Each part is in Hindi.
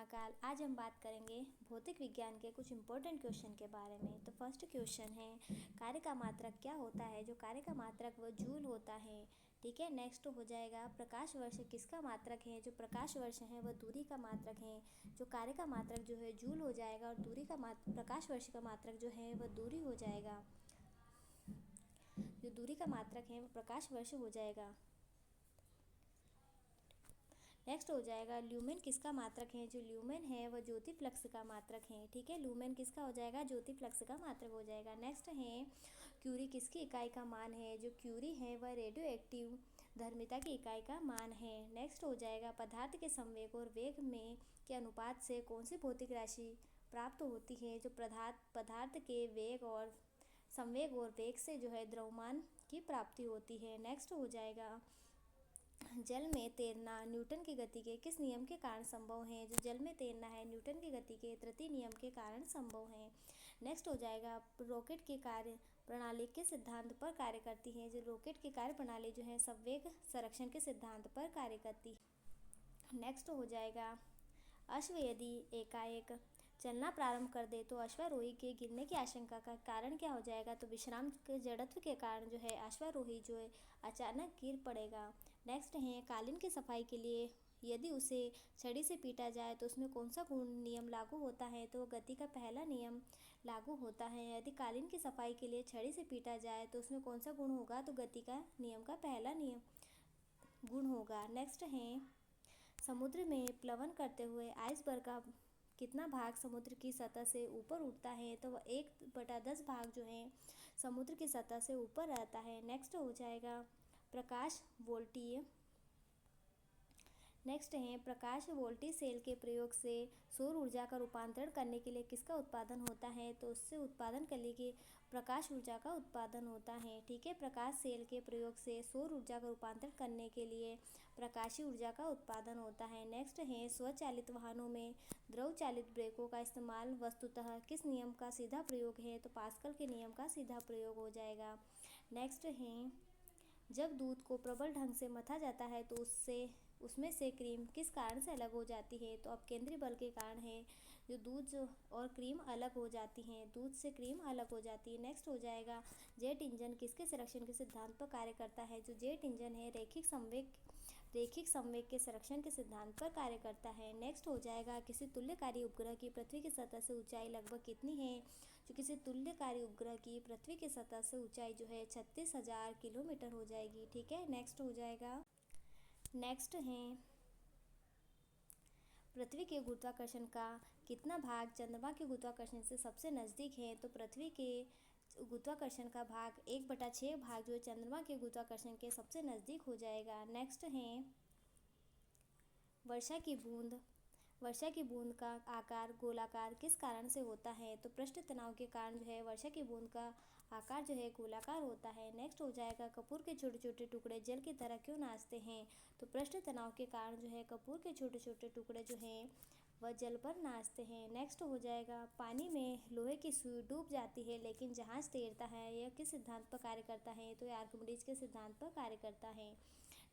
महाकाल। आज हम बात करेंगे भौतिक विज्ञान के कुछ इंपॉर्टेंट क्वेश्चन के बारे में। तो फर्स्ट क्वेश्चन है, कार्य का मात्रक क्या होता है? जो कार्य का मात्रक वो जूल होता है। ठीक है। नेक्स्ट हो जाएगा, प्रकाश वर्ष किसका मात्रक है? जो प्रकाश वर्ष है वह दूरी का मात्रक है। जो कार्य का मात्रक जो है जूल हो जाएगा और दूरी का प्रकाश वर्ष का मात्रक जो है वह दूरी हो जाएगा। जो दूरी का मात्रक है वह प्रकाश वर्ष हो जाएगा। नेक्स्ट हो जाएगा, ल्यूमेन किसका मात्रक है? जो ल्यूमेन है वह ज्योति फ्लक्स का मात्रक है। ठीक है, ल्यूमेन किसका हो जाएगा? ज्योति फ्लक्स का मात्रक हो जाएगा। नेक्स्ट है, क्यूरी किसकी इकाई का मान है? जो क्यूरी है वह रेडियो एक्टिव धर्मिता की इकाई का मान है। नेक्स्ट हो जाएगा, पदार्थ के संवेग और वेग में के अनुपात से कौन सी भौतिक राशि प्राप्त होती है? जो पदार्थ के वेग और संवेग और वेग से जो है द्रव्यमान की प्राप्ति होती है। नेक्स्ट हो जाएगा, जल में तैरना न्यूटन की गति के किस नियम के कारण संभव है? जो जल में तैरना है न्यूटन की गति के तृतीय नियम के कारण संभव है। नेक्स्ट हो जाएगा, रॉकेट की कार्य प्रणाली किस सिद्धांत पर कार्य करती है? जो रॉकेट की कार्य प्रणाली जो है संवेग संरक्षण के सिद्धांत पर कार्य करती है। नेक्स्ट हो जाएगा, अश्व यदि एकाएक चलना प्रारंभ कर दे तो अश्वारोही के गिरने की आशंका का कारण क्या हो जाएगा? तो विश्राम के जड़त्व के कारण जो है अश्वारोही जो है अचानक गिर पड़ेगा। नेक्स्ट है, कालीन की सफाई के लिए यदि उसे छड़ी से पीटा जाए तो उसमें कौन सा गुण नियम लागू होता है? तो गति का पहला नियम लागू होता है। यदि कालीन की सफाई के लिए छड़ी से पीटा जाए तो उसमें कौन सा गुण होगा? तो गति का नियम का पहला नियम गुण होगा। नेक्स्ट है, समुद्र में प्लवन करते हुए आइसबर्ग का कितना भाग समुद्र की सतह से ऊपर उठता है? तो वह 1/10 भाग जो है समुद्र की सतह से ऊपर रहता है। नेक्स्ट हो जाएगा, प्रकाश वोल्टीय नेक्स्ट है, प्रकाश वोल्टेज सेल के प्रयोग से सौर ऊर्जा का रूपांतरण करने के लिए किसका उत्पादन होता है? तो उससे उत्पादन करने के प्रकाश ऊर्जा का उत्पादन होता है। ठीक है, प्रकाश सेल के प्रयोग से सौर ऊर्जा का रूपांतरण करने के लिए प्रकाशीय ऊर्जा का उत्पादन होता है। नेक्स्ट है, स्वचालित वाहनों में द्रव चालित ब्रेकों का इस्तेमाल वस्तुतः किस नियम का सीधा प्रयोग है? तो पास्कल के नियम का सीधा प्रयोग हो जाएगा। नेक्स्ट है, जब दूध को प्रबल ढंग से मथा जाता है तो उसमें से क्रीम किस कारण से अलग हो जाती है? तो अपकेंद्री बल के कारण है जो दूध और क्रीम अलग हो जाती हैं, दूध से क्रीम अलग हो जाती है। नेक्स्ट हो जाएगा, जेट इंजन किसके संरक्षण के सिद्धांत पर कार्य करता है? जो जेट इंजन है रैखिक संवेग के संरक्षण के सिद्धांत पर कार्य करता है। नेक्स्ट हो जाएगा, किसी तुल्यकारी उपग्रह की पृथ्वी की सतह से ऊंचाई लगभग कितनी है? जो किसी तुल्यकारी उपग्रह की पृथ्वी की सतह से ऊंचाई जो है 36,000 किलोमीटर हो जाएगी। ठीक है, नेक्स्ट हो जाएगा, नेक्स्ट है, पृथ्वी के गुरुत्वाकर्षण का कितना भाग चंद्रमा के गुरुत्वाकर्षण से सबसे नज़दीक है? तो पृथ्वी के गुरुत्वाकर्षण का भाग 1/6 भाग जो है चंद्रमा के गुरुत्वाकर्षण के सबसे नज़दीक हो जाएगा। नेक्स्ट है, वर्षा की बूंद का आकार गोलाकार किस कारण से होता है? तो पृष्ठ तनाव के कारण जो है वर्षा की बूंद का आकार जो है गोलाकार होता है। नेक्स्ट हो जाएगा, कपूर के छोटे छोटे टुकड़े जल की तरह क्यों नाचते हैं? तो पृष्ठ तनाव के कारण जो है कपूर के छोटे छोटे टुकड़े जो हैं वह जल पर नाचते हैं। नेक्स्ट हो जाएगा, पानी में लोहे की सुई डूब जाती है लेकिन जहाज तैरता है, यह किस सिद्धांत पर कार्य करता है? तो यह आर्किमिडीज के सिद्धांत पर कार्य करता है।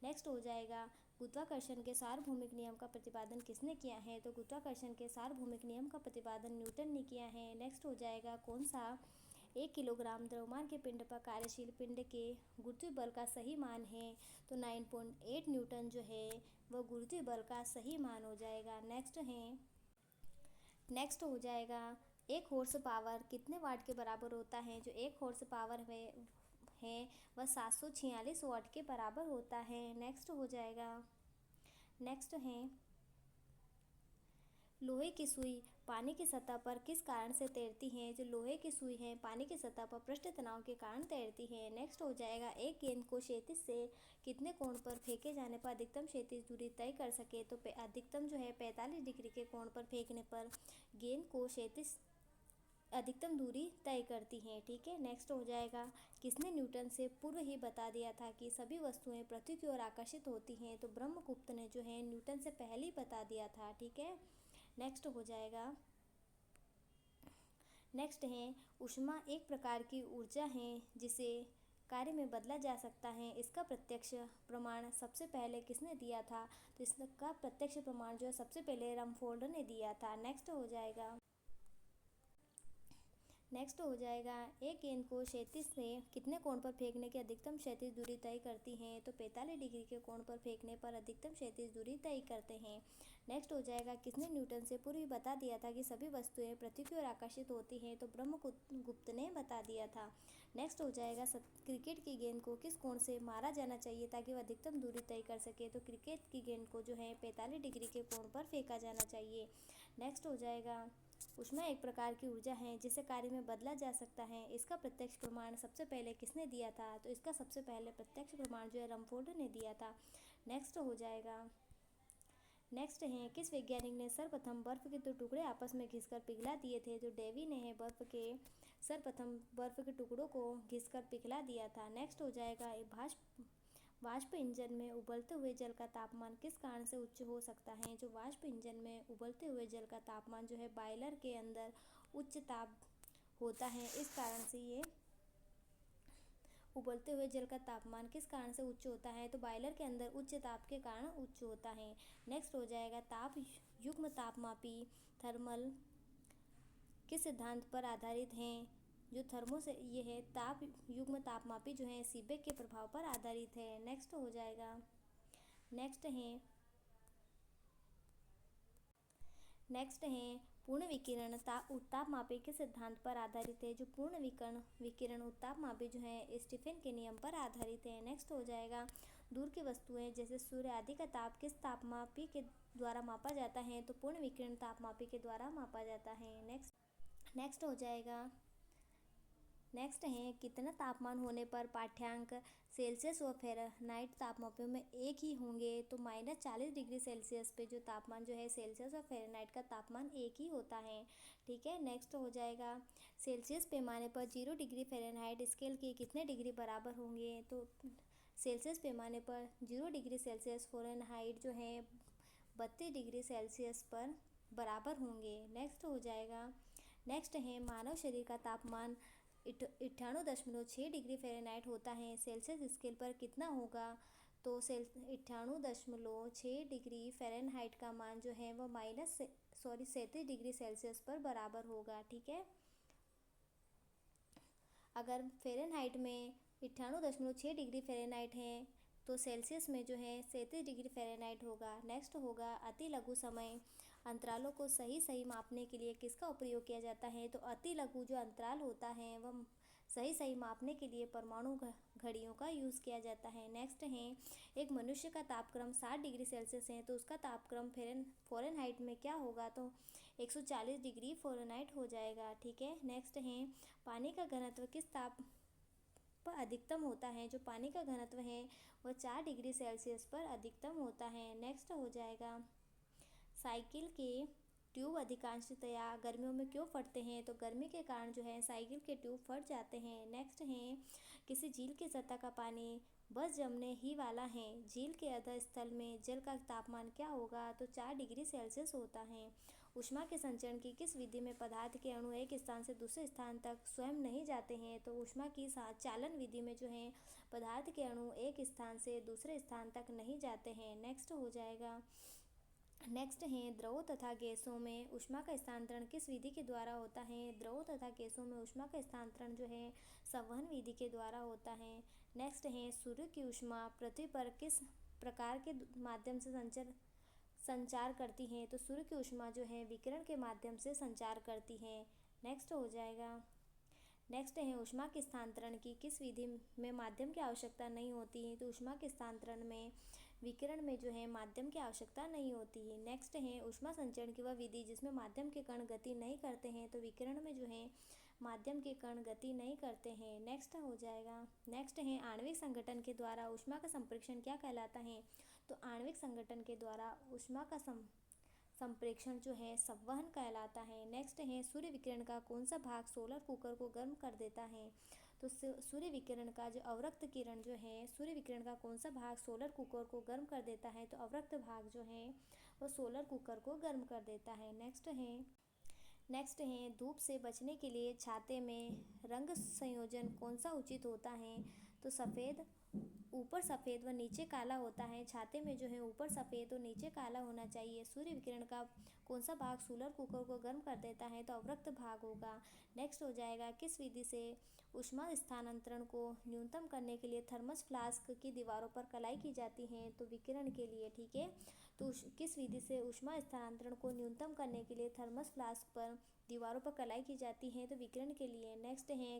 नेक्स्ट हो जाएगा, गुरुत्वाकर्षण के सार्वभौमिक नियम का प्रतिपादन किसने किया है? तो गुरुत्वाकर्षण के सार्वभौमिक नियम का प्रतिपादन न्यूटन ने किया है। नेक्स्ट हो जाएगा, कौन सा 1 किलोग्राम द्रव्यमान के पिंड पर कार्यशील पिंड के गुरुत्वीय बल का सही मान है? तो 9.8 न्यूटन जो है वह गुरुत्वीय बल का सही मान हो जाएगा। नेक्स्ट हो जाएगा, 1 हॉर्स पावर कितने वाट के बराबर होता है? जो 1 हॉर्स पावर है वह 746 वाट के बराबर होता है। नेक्स्ट हो जाएगा, नेक्स्ट है, लोहे की सुई पानी की सतह पर किस कारण से तैरती है? जो लोहे की सुई है पानी की सतह पर पृष्ठ तनाव के कारण तैरती है। नेक्स्ट हो जाएगा, एक गेंद को क्षैतिज से कितने कोण पर फेंके जाने पर अधिकतम क्षैतिज दूरी तय कर सके? तो अधिकतम जो है 45 डिग्री के कोण पर फेंकने पर गेंद को क्षैतिज अधिकतम दूरी तय करती हैं। ठीक है, नेक्स्ट हो जाएगा, किसने न्यूटन से पूर्व ही बता दिया था कि सभी वस्तुएं पृथ्वी की ओर आकर्षित होती हैं? तो ब्रह्मगुप्त ने जो है न्यूटन से पहले ही बता दिया था। ठीक है, नेक्स्ट हो जाएगा, नेक्स्ट है, ऊष्मा एक प्रकार की ऊर्जा है जिसे कार्य में बदला जा सकता है, इसका प्रत्यक्ष प्रमाण सबसे पहले किसने दिया था? तो इसका प्रत्यक्ष प्रमाण जो है सबसे पहले रमफोर्ड ने दिया था। नेक्स्ट हो जाएगा एक गेंद को क्षैतिज से कितने कोण पर फेंकने की अधिकतम क्षैतिज दूरी तय करती हैं? तो 45 डिग्री के कोण पर फेंकने पर अधिकतम क्षैतिज दूरी तय करते हैं। नेक्स्ट हो जाएगा किसने न्यूटन से पूर्व ही बता दिया था कि सभी वस्तुएं पृथ्वी की ओर आकर्षित होती हैं? तो ब्रह्मगुप्त ने बता दिया था। नेक्स्ट हो जाएगा क्रिकेट की गेंद को किस कोण से मारा जाना चाहिए ताकि वह अधिकतम दूरी तय कर सके? तो क्रिकेट की गेंद को जो है 45 डिग्री के कोण पर फेंका जाना चाहिए। नेक्स्ट हो जाएगा ऊष्मा एक प्रकार की ऊर्जा है जिसे कार्य में बदला जा सकता है, इसका प्रत्यक्ष प्रमाण सबसे पहले किसने दिया था? तो इसका सबसे पहले प्रत्यक्ष प्रमाण जो है रमफोर्ड ने दिया था। नेक्स्ट है किस वैज्ञानिक ने सर्वप्रथम बर्फ के 2 टुकड़े आपस में घिसकर पिघला दिए थे? तो डेवी ने है सर्वप्रथम बर्फ के टुकड़ों को घिसकर पिघला दिया था। नेक्स्ट हो जाएगा वाष्प इंजन में उबलते हुए जल का तापमान किस कारण से उच्च हो सकता है? जो वाष्प इंजन में उबलते हुए जल का तापमान जो है बॉयलर के अंदर उच्च ताप होता है, इस कारण से ये उबलते हुए जल का तापमान किस कारण से उच्च होता है? तो बॉयलर के अंदर उच्च ताप के कारण उच्च होता है। नेक्स्ट हो जाएगा ताप युग्म तापमापी थर्मल किस सिद्धांत पर आधारित हैं? जो थर्मो से ये है ताप युग्म तापमापी जो है सीबेक के प्रभाव पर आधारित है। नेक्स्ट है पूर्ण विकिरण तापमापी के सिद्धांत पर आधारित है? जो पूर्ण विकिरण तापमापी जो है स्टीफन के नियम पर आधारित है। नेक्स्ट हो जाएगा दूर की वस्तुएं जैसे सूर्य आदि का ताप किस तापमापी के द्वारा मापा जाता है? तो पूर्ण विकिरण तापमापी के द्वारा मापा जाता है। नेक्स्ट है कितना तापमान होने पर पाठ्यांक सेल्सियस व फ़ारेनहाइट तापमापियों में एक ही होंगे? तो -40 डिग्री सेल्सियस पे जो तापमान जो है सेल्सियस और फ़ारेनहाइट का तापमान एक ही होता है। ठीक है। नेक्स्ट हो जाएगा सेल्सियस पैमाने पर 0 डिग्री फ़ारेनहाइट स्केल के कितने डिग्री बराबर होंगे? तो सेल्सियस पैमाने पर 0 डिग्री सेल्सियस फ़ारेनहाइट जो है 32 डिग्री सेल्सियस पर बराबर होंगे। नेक्स्ट है मानव शरीर का तापमान 98.6 डिग्री फ़ारेनहाइट होता है, सेल्सियस स्केल पर कितना होगा? तो 98.6 डिग्री फ़ारेनहाइट का मान जो है वो 37 डिग्री सेल्सियस पर बराबर होगा। ठीक है। अगर फ़ारेनहाइट में 98.6 डिग्री फ़ारेनहाइट है तो सेल्सियस में जो है 37 डिग्री फ़ारेनहाइट होगा। नेक्स्ट होगा अति लघु समय अंतरालों को सही मापने के लिए किसका उपयोग किया जाता है? तो अति लघु जो अंतराल होता है वह सही मापने के लिए परमाणु घड़ियों का यूज़ किया जाता है। नेक्स्ट है एक मनुष्य का तापक्रम 60 डिग्री सेल्सियस है तो उसका तापक्रम फ़ारेनहाइट में क्या होगा? तो 140 डिग्री फ़ारेनहाइट हो जाएगा। ठीक है। नेक्स्ट है पानी का घनत्व किस ताप पर अधिकतम होता है? जो पानी का घनत्व है वह 4 डिग्री सेल्सियस पर अधिकतम होता है। नेक्स्ट हो जाएगा साइकिल के ट्यूब अधिकांशतया गर्मियों में क्यों फटते हैं? तो गर्मी के कारण जो है साइकिल के ट्यूब फट जाते हैं। नेक्स्ट है किसी झील की सतह का पानी बस जमने ही वाला है, झील के अधस्थल में जल का तापमान क्या होगा? तो 4 डिग्री सेल्सियस होता है। ऊष्मा के संचरण की किस विधि में पदार्थ के अणु एक स्थान से दूसरे स्थान तक स्वयं नहीं जाते हैं? तो ऊष्मा की चालन विधि में जो है पदार्थ के अणु एक स्थान से दूसरे स्थान तक नहीं जाते हैं। नेक्स्ट है द्रवों तथा गैसों में ऊष्मा का स्थानांतरण किस विधि के द्वारा होता है? द्रवों तथा गैसों में ऊष्मा का स्थानांतरण जो है संवहन विधि के द्वारा होता है। नेक्स्ट है सूर्य की ऊष्मा पृथ्वी पर किस प्रकार के माध्यम से संचार करती है? तो सूर्य की ऊष्मा जो है विकिरण के माध्यम से संचार करती है। नेक्स्ट है ऊष्मा के स्थानांतरण की किस विधि में माध्यम की आवश्यकता नहीं होती है? तो ऊष्मा के स्थानांतरण में विकिरण में जो है माध्यम की आवश्यकता नहीं होती है। नेक्स्ट है ऊष्मा संचरण की वह विधि जिसमें माध्यम के कण गति नहीं करते हैं? तो विकिरण में जो है माध्यम के कण गति नहीं करते हैं। नेक्स्ट है आणविक संगठन के द्वारा ऊष्मा का संप्रेषण क्या कहलाता है? तो आणविक संगठन के द्वारा ऊष्मा का संप्रेषण जो है संवहन कहलाता है। नेक्स्ट है सूर्य विकिरण का कौन सा भाग सोलर कुकर को गर्म कर देता है? तो सूर्य विकिरण का जो अवरक्त किरण जो है सूर्य विकिरण का कौन सा भाग सोलर कुकर को गर्म कर देता है? तो अवरक्त भाग जो है वो सोलर कुकर को गर्म कर देता है। नेक्स्ट है धूप से बचने के लिए छाते में रंग संयोजन कौन सा उचित होता है? तो सफ़ेद ऊपर सफ़ेद व नीचे काला होता है। छाते में जो है ऊपर सफ़ेद और नीचे काला होना चाहिए। सूर्य विकिरण का कौन सा भाग सोलर कुकर को गर्म कर देता है? तो अवरक्त भाग होगा। नेक्स्ट हो जाएगा, किस विधि से ऊष्मा स्थानांतरण को न्यूनतम करने के लिए थर्मस फ्लास्क की दीवारों पर कलाई की जाती है? तो विकिरण के लिए, ठीक है। तो किस विधि से ऊष्मा स्थानांतरण को न्यूनतम करने के लिए थर्मस फ्लास्क पर दीवारों पर कलाई की जाती है? तो विकिरण के लिए। नेक्स्ट है,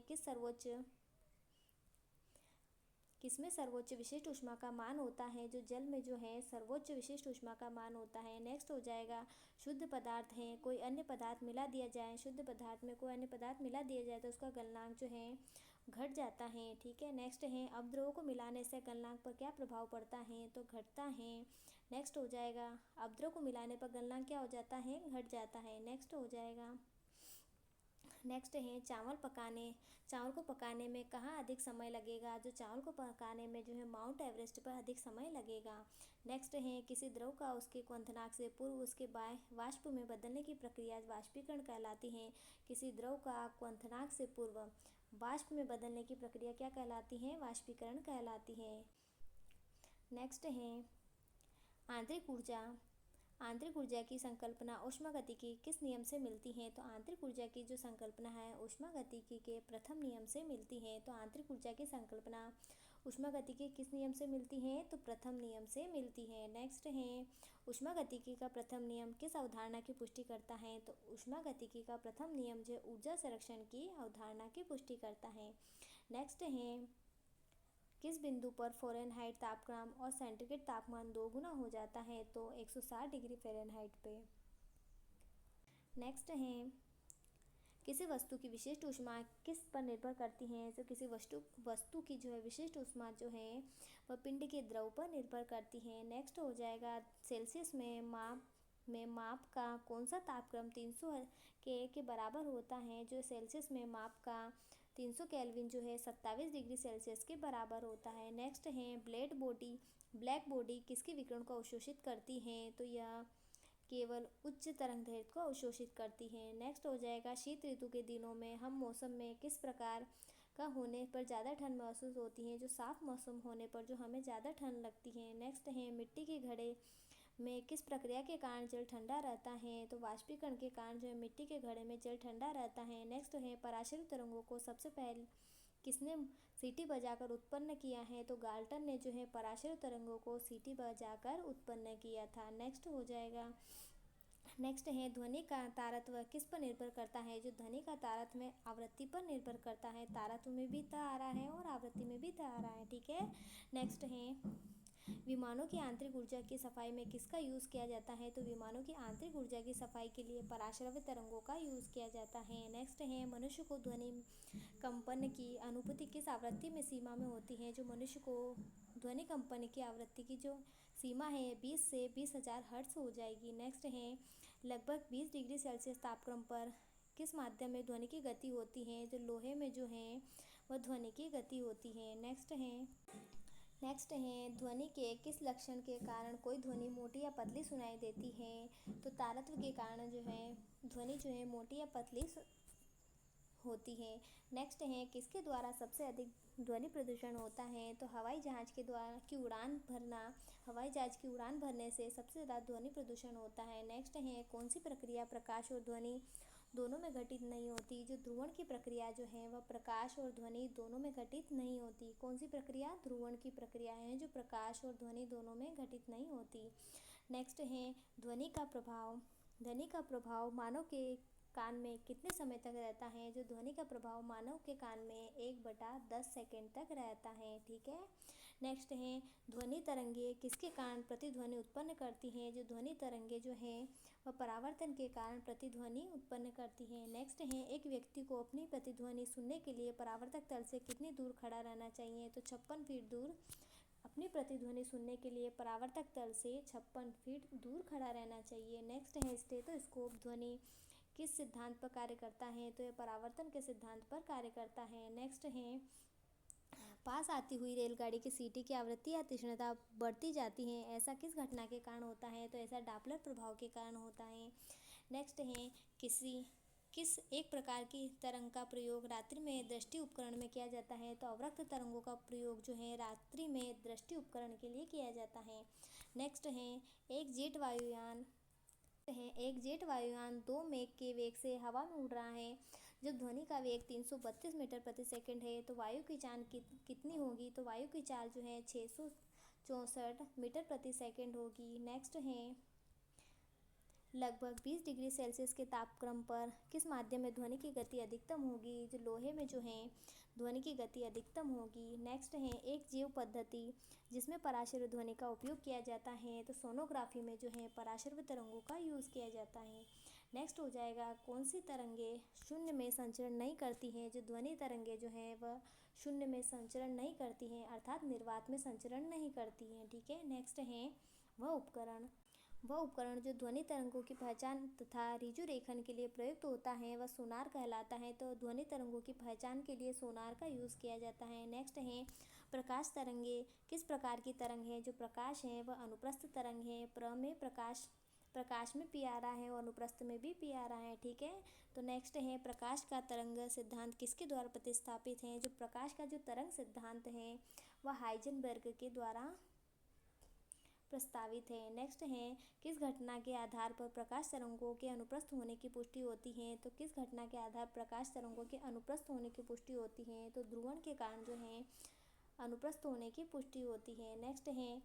किसमें सर्वोच्च विशिष्ट ऊष्मा का मान होता है? जो जल में जो है सर्वोच्च विशिष्ट ऊष्मा का मान होता है। नेक्स्ट हो जाएगा, शुद्ध पदार्थ है, कोई अन्य पदार्थ मिला दिया जाए, शुद्ध पदार्थ में कोई अन्य पदार्थ मिला दिया जाए तो उसका गलनांक जो है घट जाता है, ठीक है। नेक्स्ट है, अपद्रव्यों को मिलाने से गलनांक पर क्या प्रभाव पड़ता है? तो घटता है। नेक्स्ट हो जाएगा, अपद्रव्य को मिलाने पर गलनांक क्या हो जाता है? घट जाता है। नेक्स्ट हो जाएगा, नेक्स्ट है, चावल को पकाने में कहाँ अधिक समय लगेगा? जो चावल को पकाने में जो है माउंट एवरेस्ट पर अधिक समय लगेगा। नेक्स्ट है, किसी द्रव का उसके क्वथनांक से पूर्व उसके वाष्प में बदलने की प्रक्रिया वाष्पीकरण कहलाती है। किसी द्रव का क्वथनांक से पूर्व वाष्प में बदलने की प्रक्रिया क्या कहलाती है? वाष्पीकरण कहलाती है। नेक्स्ट है, आंतरिक ऊर्जा आंतरिक ऊर्जा की संकल्पना ऊष्मागतिकी किस नियम से मिलती है? तो आंतरिक ऊर्जा की जो संकल्पना है ऊष्मागतिकी के प्रथम नियम से मिलती है। तो आंतरिक ऊर्जा की संकल्पना ऊष्मागतिकी किस नियम से मिलती है? तो प्रथम नियम से मिलती है। नेक्स्ट है, ऊष्मागतिकी का प्रथम नियम किस अवधारणा की पुष्टि करता है? तो ऊष्मागतिकी का प्रथम नियम जो ऊर्जा संरक्षण की अवधारणा की पुष्टि करता है। नेक्स्ट है, किस बिंदु पर फ़ारेनहाइट तापक्रम और सेंटीग्रेड तापमान दोगुना हो जाता है? तो 160 डिग्री फ़ारेनहाइट पे। नेक्स्ट है, किसी वस्तु की विशिष्ट ऊष्मा किस पर निर्भर करती है? तो किसी वस्तु की जो है विशिष्ट ऊष्मा जो है वह पिंड के द्रव पर निर्भर करती है। नेक्स्ट हो जाएगा, सेल्सियस में माप का कौन सा तापक्रम 300 के बराबर होता है? जो सेल्सियस में माप का 300 केल्विन जो है 27 डिग्री सेल्सियस के बराबर होता है। नेक्स्ट है, ब्लैक बॉडी किसके विकिरण को अवशोषित करती है? तो यह केवल उच्च तरंगदैर्घ्य को अवशोषित करती है। नेक्स्ट हो जाएगा, शीत ऋतु के दिनों में हम मौसम में किस प्रकार का होने पर ज़्यादा ठंड महसूस होती है? जो साफ मौसम होने पर जो हमें ज़्यादा ठंड लगती है। नेक्स्ट है, मिट्टी के घड़े में किस प्रक्रिया के कारण जल ठंडा रहता है? तो वाष्पीकरण के कारण जो है मिट्टी के घड़े में जल ठंडा रहता है। नेक्स्ट है, पराशरीय तरंगों को सबसे पहले किसने सीटी बजाकर उत्पन्न किया है? तो गाल्टन ने जो है पराशरीय तरंगों को सीटी बजाकर उत्पन्न किया था। नेक्स्ट हो जाएगा, नेक्स्ट है, ध्वनि का तारतम्य किस पर निर्भर करता है? जो ध्वनि का तारतम्य आवृत्ति पर निर्भर करता है। तारतम्य में भी त आ रहा है और आवृत्ति में भी त आ रहा है, ठीक है। नेक्स्ट है, विमानों की आंतरिक ऊर्जा की सफाई में किसका यूज़ किया जाता है? तो विमानों की आंतरिक ऊर्जा की सफाई के लिए पराश्रव्य तरंगों का यूज़ किया जाता है। नेक्स्ट है, मनुष्य को ध्वनि कंपन की अनुभूति किस आवृत्ति में सीमा में होती है? जो मनुष्य को ध्वनि कंपन की आवृत्ति की जो सीमा है 20 से 20,000 हर्ट्ज हो जाएगी। नेक्स्ट है, लगभग 20 डिग्री सेल्सियस तापक्रम पर किस माध्यम में ध्वनि की गति होती है? जो लोहे में जो है वह ध्वनि की गति होती है। नेक्स्ट है, ध्वनि के किस लक्षण के कारण कोई ध्वनि मोटी या पतली सुनाई देती है? तो तारतम्य के कारण जो है ध्वनि जो है मोटी या पतली होती है। नेक्स्ट है, किसके द्वारा सबसे अधिक ध्वनि प्रदूषण होता है? तो हवाई जहाज़ की उड़ान भरने से सबसे ज़्यादा ध्वनि प्रदूषण होता है। नेक्स्ट है, कौन सी प्रक्रिया प्रकाश और ध्वनि दोनों में घटित नहीं होती? जो ध्रुवण की प्रक्रिया जो है वह प्रकाश और ध्वनि दोनों में घटित नहीं होती। कौन सी प्रक्रिया? ध्रुवण की प्रक्रिया है जो प्रकाश और ध्वनि दोनों में घटित नहीं होती। नेक्स्ट है, ध्वनि का प्रभाव मानव के कान में कितने समय तक रहता है? जो ध्वनि का प्रभाव मानव के कान में 1/10 सेकेंड तक रहता है, ठीक है। नेक्स्ट है, ध्वनि तरंगे किसके कारण प्रतिध्वनि उत्पन्न करती हैं? जो ध्वनि तरंगे जो है वह परावर्तन के कारण प्रतिध्वनि उत्पन्न करती हैं। नेक्स्ट है, एक व्यक्ति को अपनी प्रतिध्वनि सुनने के लिए परावर्तक तल से कितनी दूर खड़ा रहना चाहिए? तो 56 फीट दूर। अपनी प्रतिध्वनि सुनने के लिए परावर्तक तल से 56 फीट दूर खड़ा रहना चाहिए। नेक्स्ट है, स्टेथोस्कोप ध्वनि किस सिद्धांत पर कार्य करता है? तो यह परावर्तन के सिद्धांत पर कार्य करता है। नेक्स्ट है, पास आती हुई रेलगाड़ी की सीटी की आवृत्ति या तीक्ष्णता बढ़ती जाती है, ऐसा किस घटना के कारण होता है? तो ऐसा डॉपलर प्रभाव के कारण होता है। नेक्स्ट है, किस एक प्रकार की तरंग का प्रयोग रात्रि में दृष्टि उपकरण में किया जाता है? तो अवरक्त तरंगों का प्रयोग जो है रात्रि में दृष्टि उपकरण के लिए किया जाता है। नेक्स्ट है एक जेट वायुयान 2 मैक के वेग से हवा में उड़ रहा है। जब ध्वनि का वेग 332 मीटर प्रति सेकंड है तो वायु की चाल कितनी होगी? तो वायु की चाल जो है 664 मीटर प्रति सेकंड होगी। नेक्स्ट है लगभग 20 डिग्री सेल्सियस के तापक्रम पर किस माध्यम में ध्वनि की गति अधिकतम होगी? जो लोहे में जो है ध्वनि की गति अधिकतम होगी। नेक्स्ट है एक जीव पद्धति जिसमें पराशर ध्वनि का उपयोग किया जाता है। तो सोनोग्राफी में जो है पराशर तरंगों का यूज़ किया जाता है। नेक्स्ट हो जाएगा कौन सी तरंगे शून्य में संचरण नहीं करती हैं? जो ध्वनि तरंगे जो है वह शून्य में संचरण नहीं करती हैं, अर्थात निर्वात में संचरण नहीं करती हैं। ठीक है। नेक्स्ट है वह उपकरण जो ध्वनि तरंगों की पहचान तथा ऋजु रेखन के लिए प्रयुक्त होता है वह सोनार कहलाता है। तो ध्वनि तरंगों की पहचान के लिए सोनार का यूज़ किया जाता है। नेक्स्ट है प्रकाश तरंगे किस प्रकार की तरंग है? जो प्रकाश है वह अनुप्रस्थ तरंग है। में प्रकाश में पी आ रहा है और अनुप्रस्थ में भी पी आ रहा है। ठीक है। तो नेक्स्ट है प्रकाश का तरंग सिद्धांत किसके द्वारा प्रतिस्थापित है? जो प्रकाश का जो तरंग सिद्धांत है वह हाइजेनबर्ग के द्वारा प्रस्तावित है। नेक्स्ट है किस घटना के आधार पर प्रकाश तरंगों के अनुप्रस्थ होने की पुष्टि होती है? तो किस घटना के आधार पर प्रकाश तरंगों के अनुप्रस्थ होने की पुष्टि होती है? तो ध्रुवण के कारण जो है अनुप्रस्थ होने की पुष्टि होती है। नेक्स्ट है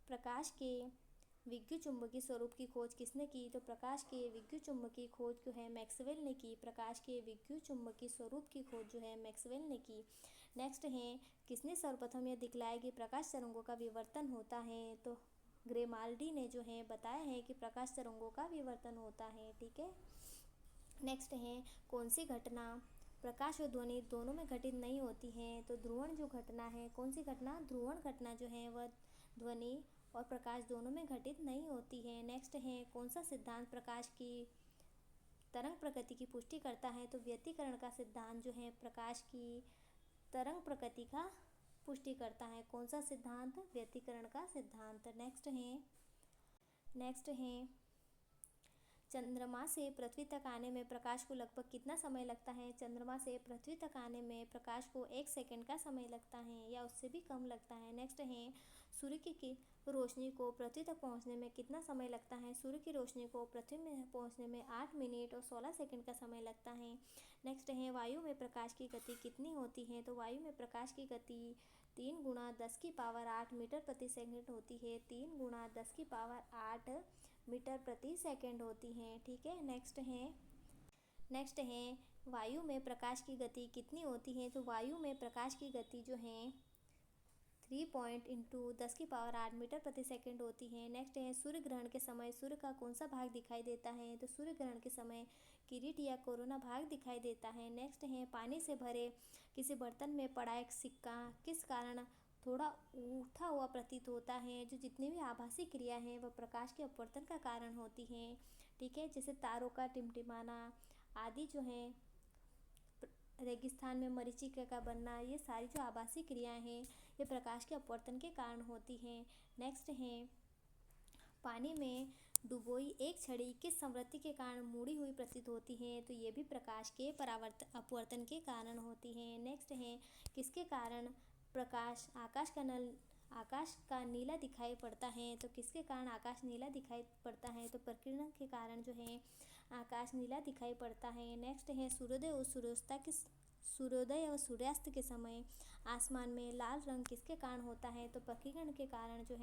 प्रकाश के विद्युत चुंबकीय स्वरूप की खोज किसने की? तो प्रकाश के विद्युत चुंबकीय खोज जो है मैक्सवेल ने की। प्रकाश के विद्युत चुंबकीय स्वरूप की खोज जो है मैक्सवेल ने की। नेक्स्ट है किसने सर्वप्रथम यह दिखलाया कि प्रकाश तरंगों का विवर्तन होता है? तो ग्रेमाल्डी ने जो है बताया है कि प्रकाश तरंगों का विवर्तन होता है। ठीक है। नेक्स्ट है कौन सी घटना प्रकाश और ध्वनि दोनों में घटित नहीं होती है? तो ध्रुवण जो घटना है, कौन सी घटना? ध्रुवण घटना जो है वह ध्वनि और प्रकाश दोनों में घटित नहीं होती है। नेक्स्ट है कौन सा सिद्धांत प्रकाश की तरंग प्रकृति की पुष्टि करता है? तो व्यतिकरण का सिद्धांत जो है प्रकाश की तरंग प्रकृति का पुष्टि करता है। कौन सा सिद्धांत? व्यतिकरण का सिद्धांत। नेक्स्ट है चंद्रमा से पृथ्वी तक आने में प्रकाश को लगभग कितना समय लगता है? चंद्रमा से पृथ्वी तक आने में प्रकाश को 1 सेकंड का समय लगता है या उससे भी कम लगता है। नेक्स्ट है सूर्य की रोशनी को पृथ्वी तक पहुंचने में कितना समय लगता है? सूर्य की रोशनी को पृथ्वी में पहुंचने में 8 मिनट और 16 सेकंड का समय लगता है। नेक्स्ट है वायु में प्रकाश की गति कितनी होती है? तो वायु में प्रकाश की गति 3 गुणा 10 की पावर 8 मीटर प्रति सेकंड होती है। 3 गुणा 10 की पावर 8 मीटर प्रति सेकंड होती है। ठीक है। नेक्स्ट है वायु में प्रकाश की गति कितनी होती है? तो वायु में प्रकाश की गति जो है 3 पॉइंट इंटू 10 की पावर 8 मीटर प्रति सेकंड होती है। नेक्स्ट है सूर्य ग्रहण के समय सूर्य का कौन सा भाग दिखाई देता है? तो सूर्य ग्रहण के समय किरीट या कोरोना भाग दिखाई देता है। नेक्स्ट है पानी से भरे किसी बर्तन में पड़ा एक सिक्का किस कारण थोड़ा उठा हुआ प्रतीत होता है? जो जितनी भी आभासी क्रिया है वह प्रकाश के अपवर्तन का कारण होती है। ठीक है। जैसे तारों का टिमटिमाना आदि जो है, रेगिस्तान में मरीचिका का बनना, ये सारी जो आभासी क्रियाएं हैं ये प्रकाश के अपवर्तन के कारण होती हैं। नेक्स्ट है पानी में डुबोई एक छड़ी किस संवृत्ति के कारण मुड़ी हुई प्रतीत होती है? तो ये भी प्रकाश के अपवर्तन के कारण होती है। नेक्स्ट है किसके कारण प्रकाश आकाश का नीला दिखाई पड़ता है? तो किसके कारण आकाश नीला दिखाई पड़ता है? तो प्रकीर्णन के कारण जो है आकाश नीला दिखाई पड़ता है। नेक्स्ट है सूर्योदय और सूर्यास्त के समय आसमान में लाल रंग किसके कारण होता है? तो प्रकीर्णन के कारण जो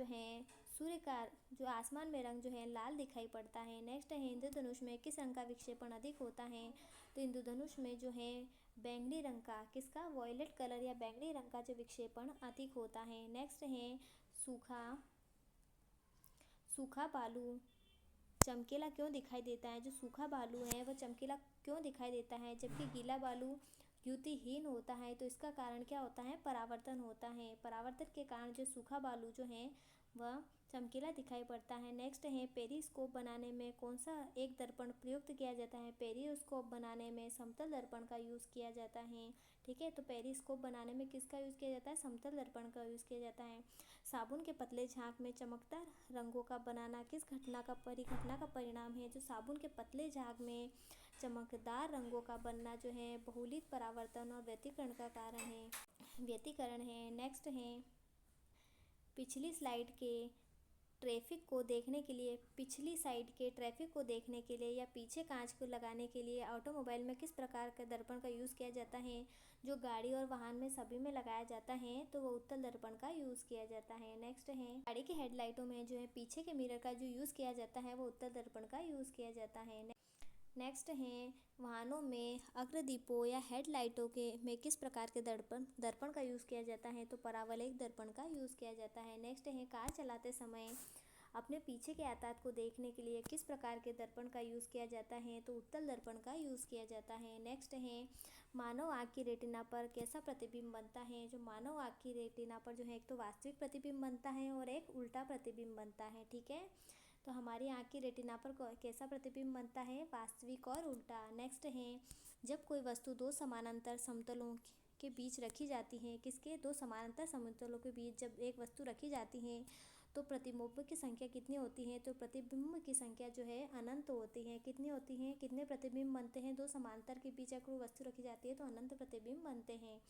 है सूर्य का जो आसमान में रंग जो है लाल दिखाई पड़ता है। नेक्स्ट है इंद्रधनुष में किस रंग का विक्षेपण अधिक होता है? तो इंद्रधनुष में जो है बैंगनी रंग का, किसका? वॉयलेट कलर या बैंगनी रंग का जो विक्षेपण अधिक होता है। नेक्स्ट है सूखा बालू चमकीला क्यों दिखाई देता है? जो सूखा बालू है वह चमकीला क्यों दिखाई देता है जबकि गीला बालू द्युतिहीन होता है? तो इसका कारण क्या होता है? परावर्तन होता है। परावर्तन के कारण जो सूखा बालू जो है वह चमकीला दिखाई पड़ता है। नेक्स्ट है पेरिस्कोप बनाने में कौन सा एक दर्पण प्रयुक्त किया जाता है। पेरिस्कोप बनाने में समतल दर्पण का यूज़ किया जाता है। ठीक है, तो पेरिस्कोप बनाने में किसका यूज़ किया जाता है, समतल दर्पण का यूज़ किया जाता है। साबुन के पतले झाग में चमकदार रंगों का बनाना किस घटना का परिणाम है। जो साबुन के पतले झाग में चमकदार रंगों का बनना जो है बहुलित परावर्तन और व्यतिकरण है। नेक्स्ट है पिछली साइड के ट्रैफिक को देखने के लिए या पीछे कांच को लगाने के लिए ऑटोमोबाइल में किस प्रकार का दर्पण का यूज़ किया जाता है। जो गाड़ी और वाहन में सभी में लगाया जाता है तो वो उत्तल दर्पण का यूज़ किया जाता है। नेक्स्ट है गाड़ी की हेडलाइटों में जो है पीछे के मिरर का जो यूज़ किया जाता है वो उत्तल दर्पण का यूज़ किया जाता है। नेक्स्ट है वाहनों में अग्रदीपों या हेडलाइटों के में किस प्रकार के दर्पण का यूज़ किया जाता है, तो परावलयिक दर्पण का यूज़ किया जाता है। नेक्स्ट है कार चलाते समय अपने पीछे के यातायात को देखने के लिए किस प्रकार के दर्पण का यूज़ किया जाता है, तो उत्तल दर्पण का यूज़ किया जाता है। नेक्स्ट है मानव आँख की रेटिना पर कैसा प्रतिबिंब बनता है। जो मानव आँख की रेटिना पर जो है एक तो वास्तविक प्रतिबिंब बनता है और एक उल्टा प्रतिबिंब बनता है। ठीक है, तो हमारी आँख की रेटिना पर कैसा प्रतिबिंब बनता है, वास्तविक और उल्टा। नेक्स्ट है जब कोई वस्तु दो समानांतर समतलों के बीच रखी जाती है, किसके दो समानांतर समतलों के बीच जब एक वस्तु रखी जाती है तो प्रतिबिंब की संख्या कितनी होती है, तो प्रतिबिंब की संख्या जो है अनंत होती है। कितनी होती है, कितने प्रतिबिंब बनते हैं, दो समांतर के बीच अगर कोई वस्तु रखी जाती है तो अनंत प्रतिबिंब बनते हैं।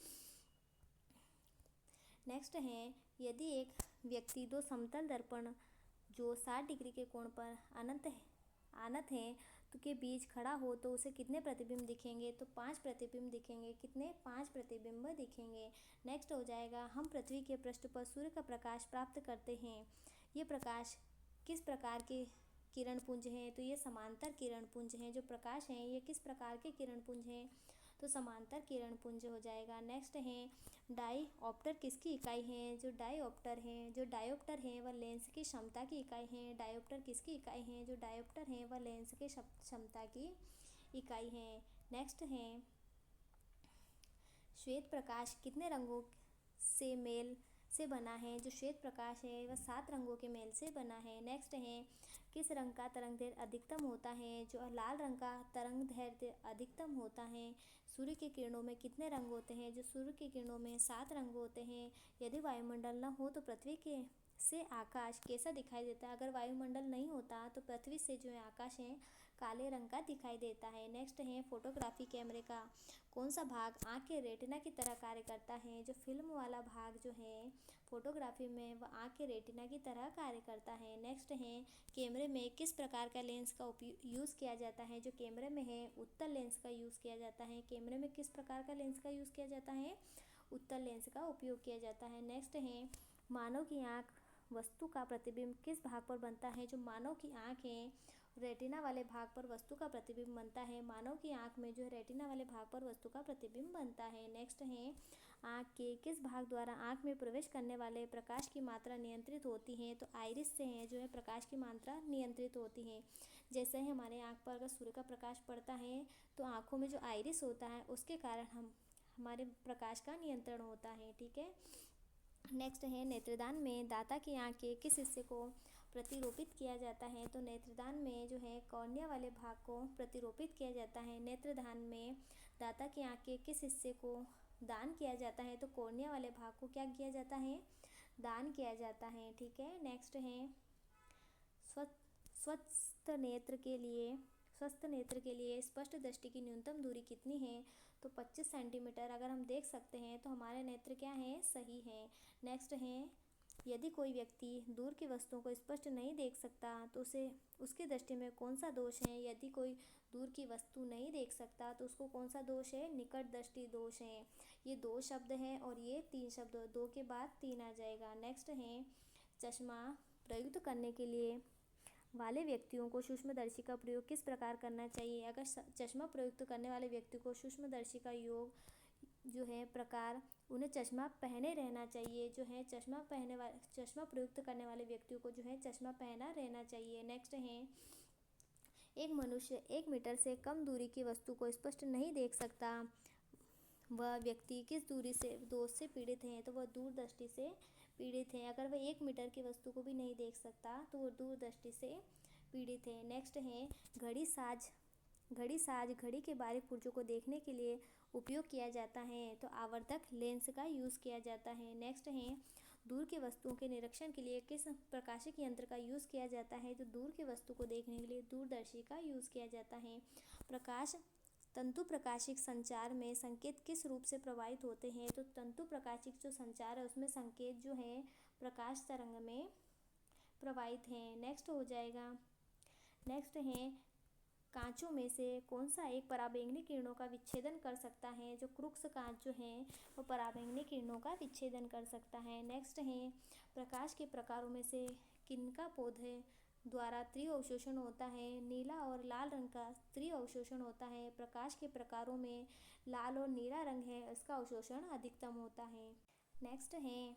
नेक्स्ट है यदि एक व्यक्ति दो समतल दर्पण जो 60 डिग्री के कोण पर आनत हैं तो के बीच खड़ा हो तो उसे कितने प्रतिबिंब दिखेंगे, तो 5 प्रतिबिंब दिखेंगे। कितने, 5 प्रतिबिंब दिखेंगे। नेक्स्ट हो जाएगा हम पृथ्वी के पृष्ठ पर सूर्य का प्रकाश प्राप्त करते हैं। ये प्रकाश किस प्रकार के किरण पुंज हैं, तो ये समांतर किरण पुंज हैं। जो प्रकाश हैं ये किस प्रकार के किरण पुंज हैं, तो समांतर किरण पुंज हो जाएगा। नेक्स्ट है डायऑप्टर किसकी इकाई है। जो डायोप्टर है वह लेंस की क्षमता की इकाई है। डायोप्टर किसकी इकाई है, जो डायोप्टर है वह लेंस की क्षमता की इकाई है। नेक्स्ट है श्वेत प्रकाश कितने रंगों से मेल से बना है। जो श्वेत प्रकाश है वह 7 रंगों के मेल से बना है। नेक्स्ट है किस रंग का तरंगदैर्घ्य अधिकतम होता है। जो लाल रंग का तरंगदैर्घ्य अधिकतम होता है। सूर्य की किरणों में कितने रंग होते हैं, जो सूर्य की किरणों में 7 रंग होते हैं। यदि वायुमंडल न हो तो पृथ्वी के से आकाश कैसा दिखाई देता है। अगर वायुमंडल नहीं होता तो पृथ्वी से जो है आकाश है काले रंग का दिखाई देता है। नेक्स्ट है फोटोग्राफी कैमरे का कौन सा भाग आँख के रेटिना की तरह कार्य करता है। जो फिल्म वाला भाग जो है फोटोग्राफी में वह आँख के रेटिना की तरह कार्य करता है। नेक्स्ट है कैमरे में किस प्रकार का लेंस का यूज़ किया जाता है। जो कैमरे में है उत्तल लेंस का यूज़ किया जाता है। कैमरे में किस प्रकार का लेंस का यूज़ किया जाता है, उत्तल लेंस का उपयोग किया जाता है। नेक्स्ट है मानव की आँख वस्तु का प्रतिबिंब किस भाग पर बनता है। जो मानव की आँख है रेटिना वाले भाग पर वस्तु का प्रतिबिंब बनता है। मानव की आँख में जो है रेटिना वाले भाग पर वस्तु का प्रतिबिंब बनता है। नेक्स्ट है आँख के किस भाग द्वारा आँख में प्रवेश करने वाले प्रकाश की मात्रा नियंत्रित होती है, तो आइरिस से है जो है प्रकाश की मात्रा नियंत्रित होती है। जैसे ही हमारे आँख पर अगर सूर्य का प्रकाश पड़ता है तो आँखों में जो आइरिस होता है उसके कारण हमारे प्रकाश का नियंत्रण होता है। ठीक है, नेक्स्ट है नेत्रदान में दाता की आँख के किस हिस्से को प्रतिरोपित किया जाता है। तो नेत्रदान में जो है कॉर्निया वाले भाग को प्रतिरोपित किया जाता है। नेत्रदान में दाता की आँख के किस हिस्से को दान किया जाता है, तो कॉर्निया वाले भाग को क्या किया जाता है, दान किया जाता है। ठीक है, नेक्स्ट है स्वस्थ नेत्र के लिए स्पष्ट दृष्टि की न्यूनतम दूरी कितनी है, तो 25 सेंटीमीटर अगर हम देख सकते हैं तो हमारे नेत्र क्या हैं, सही हैं। नेक्स्ट है यदि कोई व्यक्ति दूर की वस्तुओं को स्पष्ट नहीं देख सकता तो उसकी दृष्टि में कौन सा दोष है। यदि कोई दूर की वस्तु नहीं देख सकता तो उसको कौन सा दोष है, निकट दृष्टि दोष है। ये 2 शब्द हैं और ये 3 शब्द, 2 के बाद 3 आ जाएगा। नेक्स्ट है चश्मा प्रयुक्त करने के लिए वाले व्यक्तियों को सूक्ष्मदर्शी का प्रयोग किस प्रकार करना चाहिए। अगर चश्मा प्रयुक्त करने वाले व्यक्ति को सूक्ष्मदर्शी का योग जो है प्रकार उन्हें चश्मा पहने रहना चाहिए। जो है चश्मा प्रयुक्त करने वाले व्यक्तियों को जो है चश्मा पहना रहना चाहिए। नेक्स्ट है एक मनुष्य 1 मीटर से कम दूरी की वस्तु को स्पष्ट नहीं देख सकता। वह व्यक्ति किस दोष से पीड़ित है, तो वह दूरदृष्टि से पीड़ित है। अगर वह 1 मीटर की वस्तु को भी नहीं देख सकता तो वो दूरदृष्टि से पीड़ित है। नेक्स्ट है घड़ी साज। घड़ी के बारीक पुर्जों को देखने के लिए उपयोग किया जाता है, तो आवर्धक लेंस का यूज़ किया जाता है। नेक्स्ट है दूर की वस्तुओं के निरीक्षण के लिए किस प्रकाशिक यंत्र का यूज़ किया जाता है, तो दूर की वस्तु को देखने के लिए दूरदर्शी का यूज़ किया जाता है। प्रकाश तंतु प्रकाशिक संचार में संकेत किस रूप से प्रवाहित होते हैं, तो तंतु प्रकाशिक जो संचार है उसमें संकेत जो है प्रकाश तरंग में प्रवाहित हैं। नेक्स्ट हो जाएगा, नेक्स्ट है कांचों में से कौन सा एक पराबैंगनी किरणों का विच्छेदन कर सकता है, जो क्रुक्स कांच जो है वो पराबैंगनी किरणों का विच्छेदन कर सकता है। नेक्स्ट है प्रकाश के प्रकारों में से किनका पौधे द्वारा त्रिअवशोषण होता है, नीला और लाल रंग का त्रिअवशोषण होता है। प्रकाश के प्रकारों में लाल और नीला रंग है, इसका अवशोषण अधिकतम होता है। नेक्स्ट है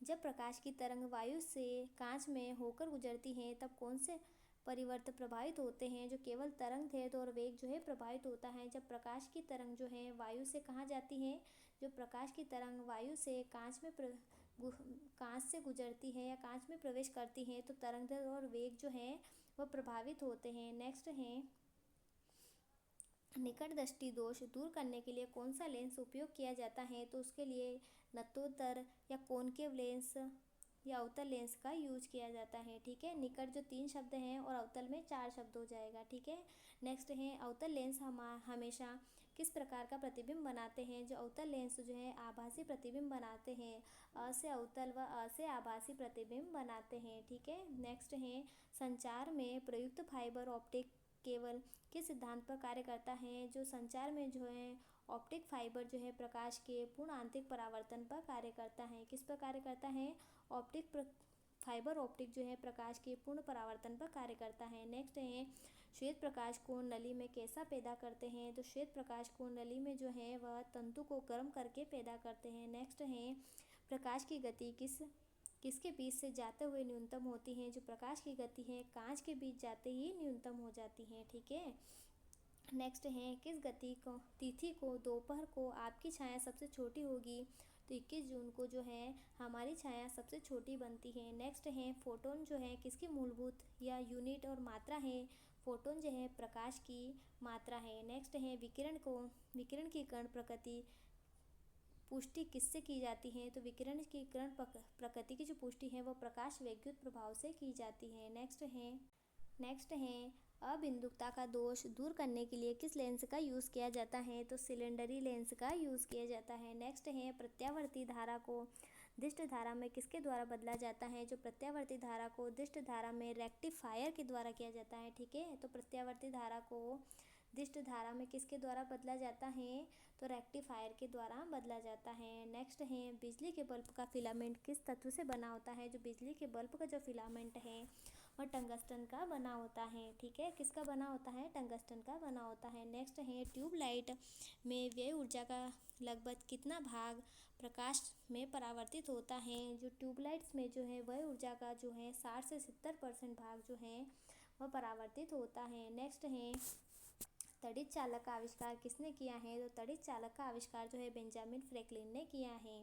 जब प्रकाश की तरंग वायु से कांच में होकर गुजरती है तब कौन से परिवर्त प्रभावित होते हैं, जो केवल तरंग दैर्ध्य और वेग जो है प्रभावित होता है। जब प्रकाश की तरंग जो है वायु से कहाँ जाती है, जो प्रकाश की तरंग वायु से कांच से गुजरती है या कांच में प्रवेश करती है तो तरंग दैर्ध्य और वेग जो है वह प्रभावित होते हैं। नेक्स्ट है निकट दृष्टि दोष दूर करने के लिए कौन सा लेंस उपयोग किया जाता है, तो उसके लिए नत्तोत्तर या कॉनकेव लेंस या अवतल लेंस का यूज किया जाता है। ठीक है, निकट जो 3 शब्द हैं और अवतल में 4 शब्द हो जाएगा। ठीक है, नेक्स्ट है अवतल लेंस हमेशा किस प्रकार का प्रतिबिंब बनाते हैं, जो अवतल लेंस जो है आभासी प्रतिबिंब बनाते हैं, अ से अवतल व अ से आभासी प्रतिबिंब बनाते हैं। ठीक है, नेक्स्ट है संचार में प्रयुक्त फाइबर ऑप्टिक केवल किस सिद्धांत पर कार्य करता है, जो संचार में जो है ऑप्टिक फाइबर जो है प्रकाश के पूर्ण आंतरिक परावर्तन पर कार्य करता है। किस पर कार्य करता है, फाइबर ऑप्टिक जो है प्रकाश के पूर्ण परावर्तन पर कार्य करता है। नेक्स्ट है श्वेत प्रकाश को नली में कैसा पैदा करते हैं, तो श्वेत प्रकाश को नली में जो है वह तंतु को गर्म करके पैदा करते हैं। नेक्स्ट है प्रकाश की गति किसके बीच से जाते हुए न्यूनतम होती है, जो प्रकाश की गति है कांच के बीच जाते ही न्यूनतम हो जाती है। ठीक है, नेक्स्ट है किस तिथि को दोपहर को आपकी छाया सबसे छोटी होगी, तो 21 जून को जो है हमारी छाया सबसे छोटी बनती है। नेक्स्ट है फोटोन जो है किसकी मूलभूत या यूनिट और मात्रा है, फोटोन जो है प्रकाश की मात्रा है। नेक्स्ट है विकिरण की कण प्रकृति पुष्टि किससे की जाती है, तो विकिरण की कण प्रकृति की जो पुष्टि है वो प्रकाश वैद्युत प्रभाव से की जाती है। नेक्स्ट है अबिंदुकता का दोष दूर करने के लिए किस लेंस का यूज़ किया जाता है, तो सिलेंडरी लेंस का यूज़ किया जाता है। नेक्स्ट है प्रत्यावर्ती धारा को दिष्ट धारा में किसके द्वारा बदला जाता है, जो प्रत्यावर्ती धारा को दिष्ट धारा में रेक्टिफायर के द्वारा किया जाता है। ठीक है, तो प्रत्यावर्ती धारा को दिष्ट धारा में किसके द्वारा बदला जाता है, तो रेक्टिफायर के द्वारा बदला जाता है। नेक्स्ट है बिजली के बल्ब का फिलामेंट किस तत्व से बना होता है, जो बिजली के बल्ब का जो फिलामेंट है वह टंगस्टन का बना होता है। ठीक है, किसका बना होता है, टंगस्टन का बना होता है। नेक्स्ट है ट्यूबलाइट में व्यय ऊर्जा का लगभग कितना भाग प्रकाश में परावर्तित होता है, जो ट्यूबलाइट्स में जो है व्यय ऊर्जा का जो है 60 से 70% भाग जो है वह परावर्तित होता है। नेक्स्ट है तड़ित चालक का आविष्कार किसने किया है, तो तड़ित चालक का आविष्कार जो है बेंजामिन फ्रैंकलिन ने किया है।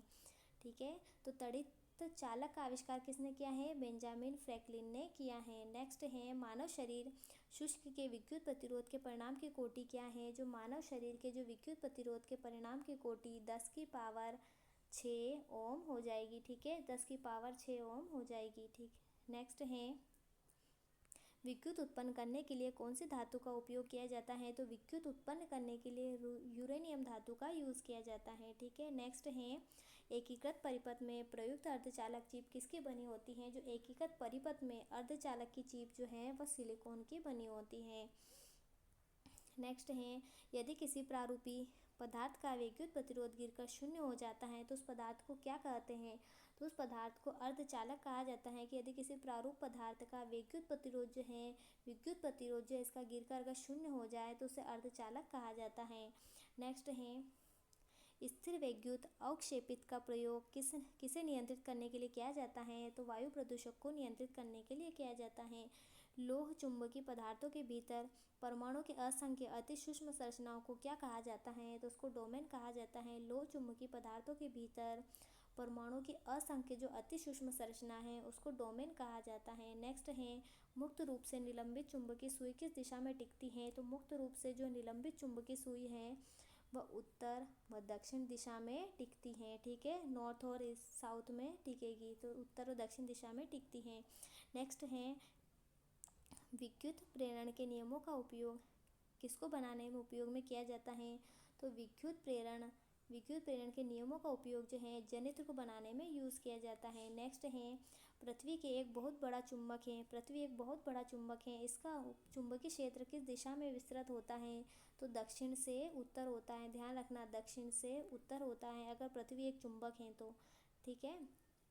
ठीक है, तो तड़ित चालक का आविष्कार किसने किया है, बेंजामिन फ्रैंकलिन ने किया है। नेक्स्ट है मानव शरीर शुष्क के विद्युत प्रतिरोध के परिणाम की कोटि क्या है, जो मानव शरीर के जो विद्युत प्रतिरोध के परिणाम की कोटि 10 की पावर 6 ओम हो जाएगी। ठीक है, 10 की पावर 6 ओम हो जाएगी। ठीक, नेक्स्ट है विद्युत उत्पन्न करने के लिए कौन सी धातु का उपयोग किया जाता है, तो विद्युत उत्पन्न करने के लिए यूरेनियम धातु का यूज़ किया जाता है। ठीक है, नेक्स्ट है एकीकृत परिपथ में प्रयुक्त अर्धचालक चिप किसकी बनी होती है, जो एकीकृत परिपथ में अर्धचालक की चिप जो है वह सिलिकॉन की बनी होती है। नेक्स्ट है यदि किसी प्रारूपी पदार्थ का विद्युत प्रतिरोध गिरकर 0 हो जाता है तो उस पदार्थ को क्या कहते हैं, तो उस पदार्थ को अर्धचालक कहा जाता है। कि यदि किसी प्रारूप पदार्थ का विद्युत प्रतिरोध जो है इसका गिरकर अगर 0 हो जाए तो उसे अर्धचालक कहा जाता है। नेक्स्ट है स्थिर विद्युत अवक्षेपित का प्रयोग किसे नियंत्रित करने के लिए किया जाता है, तो वायु प्रदूषक को नियंत्रित करने के लिए किया जाता है। लोह चुंबकीय पदार्थों के भीतर परमाणु के असंख्य अति सूक्ष्म संरचनाओं को क्या कहा जाता है? तो उसको डोमेन कहा जाता है। लोह चुंबकीय पदार्थों के भीतर परमाणु की असंख्य जो अति सूक्ष्म संरचना है उसको डोमेन कहा जाता है। नेक्स्ट है मुक्त रूप से निलंबित चुंबकीय सुई किस दिशा में टिकती है? तो मुक्त रूप से जो निलंबित चुंबकीय सुई है वह उत्तर व दक्षिण दिशा में टिकती है। ठीक है, नॉर्थ और साउथ में टिकेगी, तो उत्तर और दक्षिण दिशा में टिकती है। नेक्स्ट है विद्युत प्रेरण के नियमों का उपयोग किसको बनाने में उपयोग में किया जाता है? तो विद्युत प्रेरण के नियमों का उपयोग जो है जनित्र को बनाने में यूज़ किया जाता है। नेक्स्ट है पृथ्वी के एक बहुत बड़ा चुंबक है। पृथ्वी एक बहुत बड़ा चुंबक है, इसका चुंबकीय क्षेत्र किस दिशा में विस्तृत होता है? तो दक्षिण से उत्तर होता है। ध्यान रखना, दक्षिण से उत्तर होता है अगर पृथ्वी एक चुंबक है तो। ठीक है,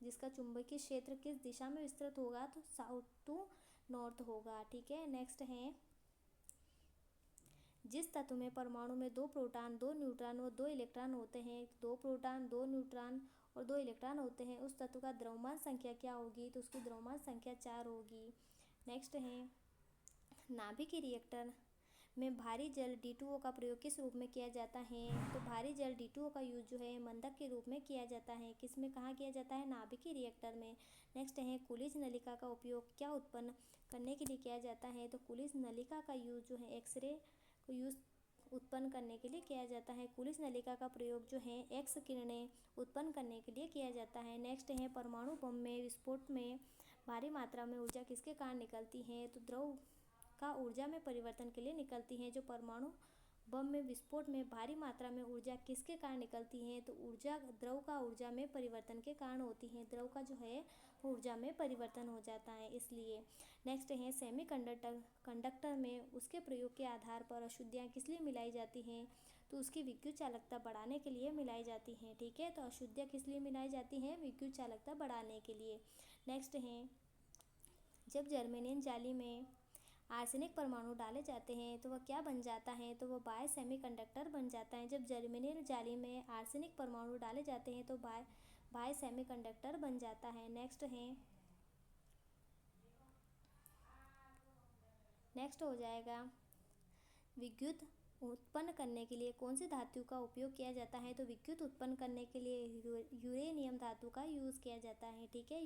जिसका चुंबकीय क्षेत्र किस दिशा में विस्तृत होगा? तो साउथ टू नॉर्थ होगा। ठीक है, नेक्स्ट है जिस तत्व में परमाणु में 2 प्रोटॉन 2 न्यूट्रॉन व 2 इलेक्ट्रॉन होते हैं, 2 प्रोटॉन 2 न्यूट्रॉन और 2 इलेक्ट्रॉन होते हैं, उस तत्व का द्रव्यमान संख्या क्या होगी? तो उसकी द्रव्यमान संख्या 4 होगी। नेक्स्ट है नाभिकीय रिएक्टर में भारी जल D2O का प्रयोग किस रूप में किया जाता है? तो भारी जल D2O का यूज जो है मंदक के रूप में किया जाता है। किस में कहाँ किया जाता है? नाभिकीय रिएक्टर में। नेक्स्ट है कुलिज नलिका का उपयोग क्या उत्पन्न करने के लिए किया जाता है? तो कुलिज नलिका का यूज जो है एक्सरे को यूज उत्पन्न करने के लिए किया जाता है। कुलिज नलिका का प्रयोग जो है एक्स किरणें उत्पन्न करने के लिए किया जाता है। नेक्स्ट है परमाणु बम में विस्फोट में भारी मात्रा में ऊर्जा किसके कारण निकलती है? तो द्रव का ऊर्जा में परिवर्तन के लिए निकलती है। जो परमाणु बम में विस्फोट में भारी मात्रा में ऊर्जा किसके कारण निकलती है? तो ऊर्जा द्रव का ऊर्जा में परिवर्तन के कारण होती है। द्रव का जो है ऊर्जा में परिवर्तन हो जाता है इसलिए। नेक्स्ट है कंडक्टर में उसके प्रयोग के आधार पर अशुद्धियाँ किस लिए मिलाई जाती हैं? तो उसकी विद्युत चालकता बढ़ाने के लिए मिलाई जाती हैं। ठीक है, तो अशुद्धियाँ किस लिए मिलाई जाती हैं? विद्युत चालकता बढ़ाने के लिए। नेक्स्ट है जब जर्मेनियम जाली में आर्सेनिक परमाणु डाले जाते हैं तो वह क्या बन जाता है? तो वह बाय सेमीकंडक्टर बन जाता है। जब जर्मेनियम जाली में आर्सेनिक परमाणु डाले जाते हैं तो बाय सेमीकंडक्टर बन जाता है। नेक्स्ट हो जाएगा विद्युत उत्पन्न करने के लिए कौन सी धातु का उपयोग किया जाता है? तो विद्युत उत्पन्न करने के लिए यूरेनियम धातु का यूज़ किया जाता है। ठीक है,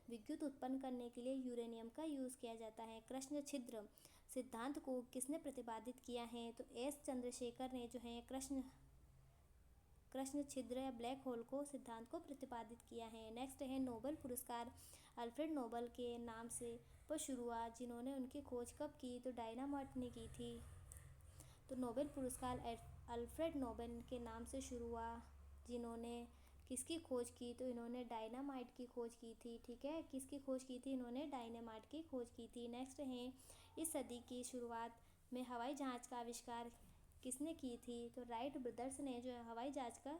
विद्युत उत्पन्न करने के लिए यूरेनियम का यूज़ किया जाता है। कृष्ण छिद्र सिद्धांत को किसने प्रतिपादित किया है? तो एस चंद्रशेखर ने जो है कृष्ण छिद्र या ब्लैक होल को सिद्धांत को प्रतिपादित किया है। नेक्स्ट है नोबेल पुरस्कार अल्फ्रेड नोबेल के नाम से पर शुरू हुआ, जिन्होंने उनकी खोज कब की? तो डायनामाइट ने की थी। तो नोबेल पुरस्कार अल्फ्रेड नोबेल के नाम से शुरू हुआ, जिन्होंने किसकी खोज की? तो इन्होंने डायनामाइट की खोज की थी। ठीक है, किसकी खोज की थी? इन्होंने डायनामाइट की खोज की थी। नेक्स्ट है इस सदी की शुरुआत में हवाई जहाज़ का आविष्कार किसने की थी? तो राइट ब्रदर्स ने जो हवाई जहाज़ का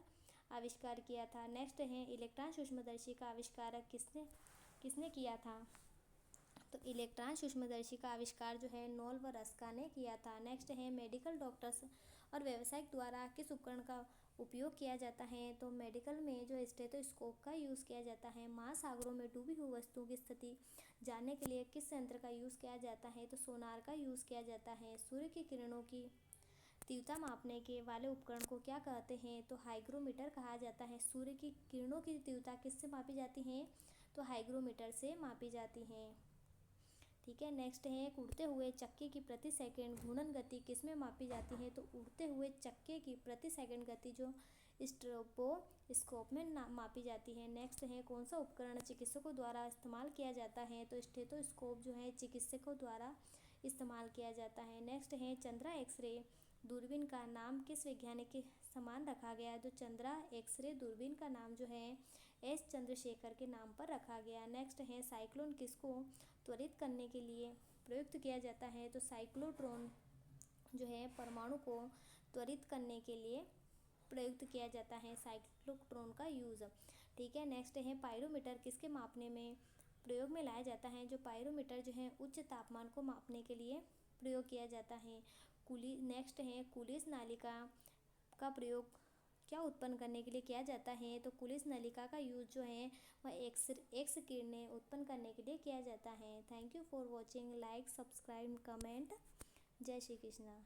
आविष्कार किया था। नेक्स्ट है इलेक्ट्रॉन सूक्ष्मदर्शी का आविष्कारक किसने किया था? तो इलेक्ट्रॉन सूक्ष्मदर्शी का आविष्कार जो है नोल व रस्का ने किया था। नेक्स्ट है मेडिकल डॉक्टर्स और व्यावसायिक द्वारा किस उपकरण का उपयोग किया जाता है? तो मेडिकल में जो स्टेथोस्कोप का यूज़ किया जाता है। महासागरों में डूबी हुई वस्तुओं की स्थिति जानने के लिए किस यंत्र का यूज़ किया जाता है? तो सोनार का यूज़ किया जाता है। सूर्य की किरणों की तीव्रता मापने के वाले उपकरण को क्या कहते हैं? तो हाइग्रोमीटर कहा जाता है। सूर्य की किरणों की तीव्रता किससे मापी जाती है? तो हाइग्रोमीटर से मापी जाती हैं। ठीक है, नेक्स्ट है उड़ते हुए चक्के की प्रति सेकंड घूर्णन गति किसमें मापी जाती है? तो उड़ते हुए चक्के की प्रति सेकंड गति जो स्टेथोस्कोप में मापी जाती है। नेक्स्ट है कौन सा उपकरण चिकित्सकों द्वारा इस्तेमाल किया जाता है? तो स्टेथोस्कोप जो है चिकित्सकों द्वारा इस्तेमाल किया जाता है। नेक्स्ट है चंद्रा एक्सरे दूरबीन का नाम किस वैज्ञानिक के समान रखा गया है? तो चंद्रा एक्सरे दूरबीन का नाम जो है एस चंद्रशेखर के नाम पर रखा गया। नेक्स्ट है साइक्लोन किसको त्वरित करने के लिए प्रयुक्त किया जाता है? तो साइक्लोट्रॉन जो है परमाणु को त्वरित करने के लिए प्रयुक्त किया जाता है, साइक्लोट्रॉन का यूज़। ठीक है, नेक्स्ट है पायरोमीटर किसके मापने में प्रयोग में लाया जाता है? जो पायरोमीटर जो है उच्च तापमान को मापने के लिए प्रयोग किया जाता है। नेक्स्ट है कुलिज नालिका का प्रयोग क्या उत्पन्न करने के लिए किया जाता है? तो कुलिस नलिका का यूज जो है वह एक्स किरणें उत्पन्न करने के लिए किया जाता है। Thank you for watching. Like, subscribe, comment. जय श्री कृष्णा।